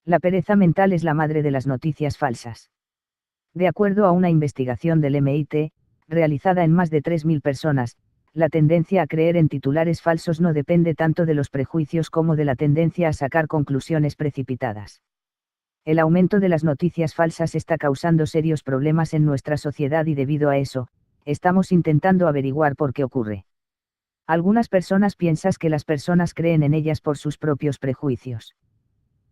La pereza mental es la madre de las noticias falsas. De acuerdo a una investigación del MIT, realizada en más de 3.000 personas, la tendencia a creer en titulares falsos no depende tanto de los prejuicios como de la tendencia a sacar conclusiones precipitadas. El aumento de las noticias falsas está causando serios problemas en nuestra sociedad y debido a eso, estamos intentando averiguar por qué ocurre. Algunas personas piensan que las personas creen en ellas por sus propios prejuicios.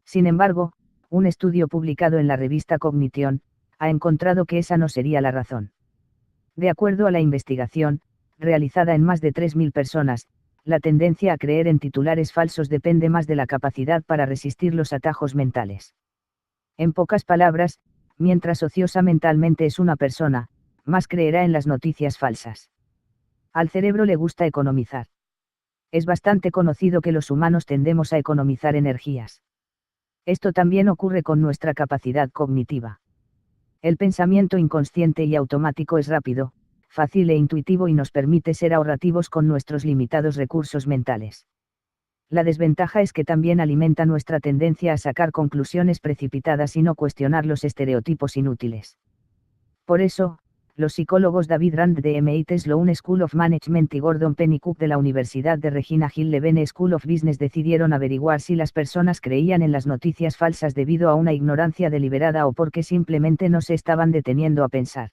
Sin embargo, un estudio publicado en la revista Cognition ha encontrado que esa no sería la razón. De acuerdo a la investigación, realizada en más de 3.000 personas, la tendencia a creer en titulares falsos depende más de la capacidad para resistir los atajos mentales. En pocas palabras, mientras ociosa mentalmente es una persona, más creerá en las noticias falsas. Al cerebro le gusta economizar. Es bastante conocido que los humanos tendemos a economizar energías. Esto también ocurre con nuestra capacidad cognitiva. El pensamiento inconsciente y automático es rápido, fácil e intuitivo y nos permite ser ahorrativos con nuestros limitados recursos mentales. La desventaja es que también alimenta nuestra tendencia a sacar conclusiones precipitadas y no cuestionar los estereotipos inútiles. Por eso, los psicólogos David Rand de MIT Sloan School of Management y Gordon Pennycook de la Universidad de Regina Hill Levene School of Business decidieron averiguar si las personas creían en las noticias falsas debido a una ignorancia deliberada o porque simplemente no se estaban deteniendo a pensar.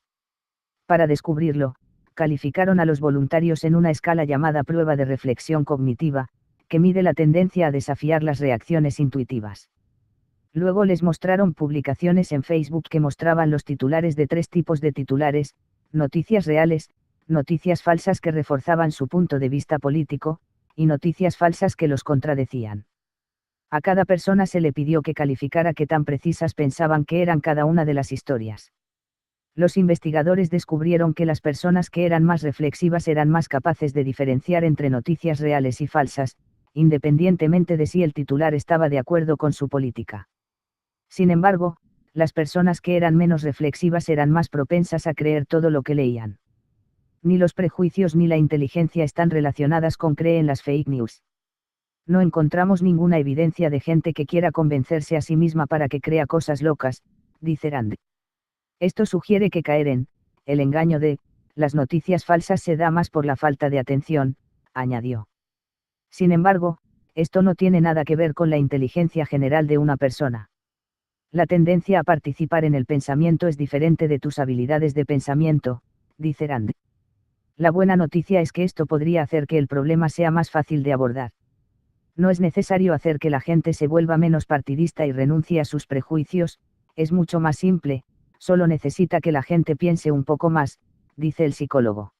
Para descubrirlo, calificaron a los voluntarios en una escala llamada prueba de reflexión cognitiva, que mide la tendencia a desafiar las reacciones intuitivas. Luego les mostraron publicaciones en Facebook que mostraban los titulares de 3 tipos de titulares: noticias reales, noticias falsas que reforzaban su punto de vista político, y noticias falsas que los contradecían. A cada persona se le pidió que calificara qué tan precisas pensaban que eran cada una de las historias. Los investigadores descubrieron que las personas que eran más reflexivas eran más capaces de diferenciar entre noticias reales y falsas, independientemente de si el titular estaba de acuerdo con su política. Sin embargo, las personas que eran menos reflexivas eran más propensas a creer todo lo que leían. Ni los prejuicios ni la inteligencia están relacionadas con creer en las fake news. No encontramos ninguna evidencia de gente que quiera convencerse a sí misma para que crea cosas locas, dice Rand. Esto sugiere que caer en el engaño de las noticias falsas se da más por la falta de atención, añadió. Sin embargo, esto no tiene nada que ver con la inteligencia general de una persona. La tendencia a participar en el pensamiento es diferente de tus habilidades de pensamiento, dice Rand. La buena noticia es que esto podría hacer que el problema sea más fácil de abordar. No es necesario hacer que la gente se vuelva menos partidista y renuncie a sus prejuicios, es mucho más simple, solo necesita que la gente piense un poco más, dice el psicólogo.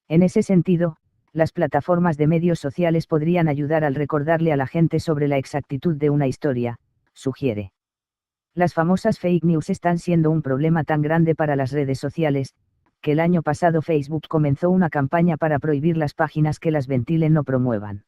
En ese sentido, las plataformas de medios sociales podrían ayudar al recordarle a la gente sobre la exactitud de una historia, sugiere. Las famosas fake news están siendo un problema tan grande para las redes sociales, que el año pasado Facebook comenzó una campaña para prohibir las páginas que las ventilen o promuevan.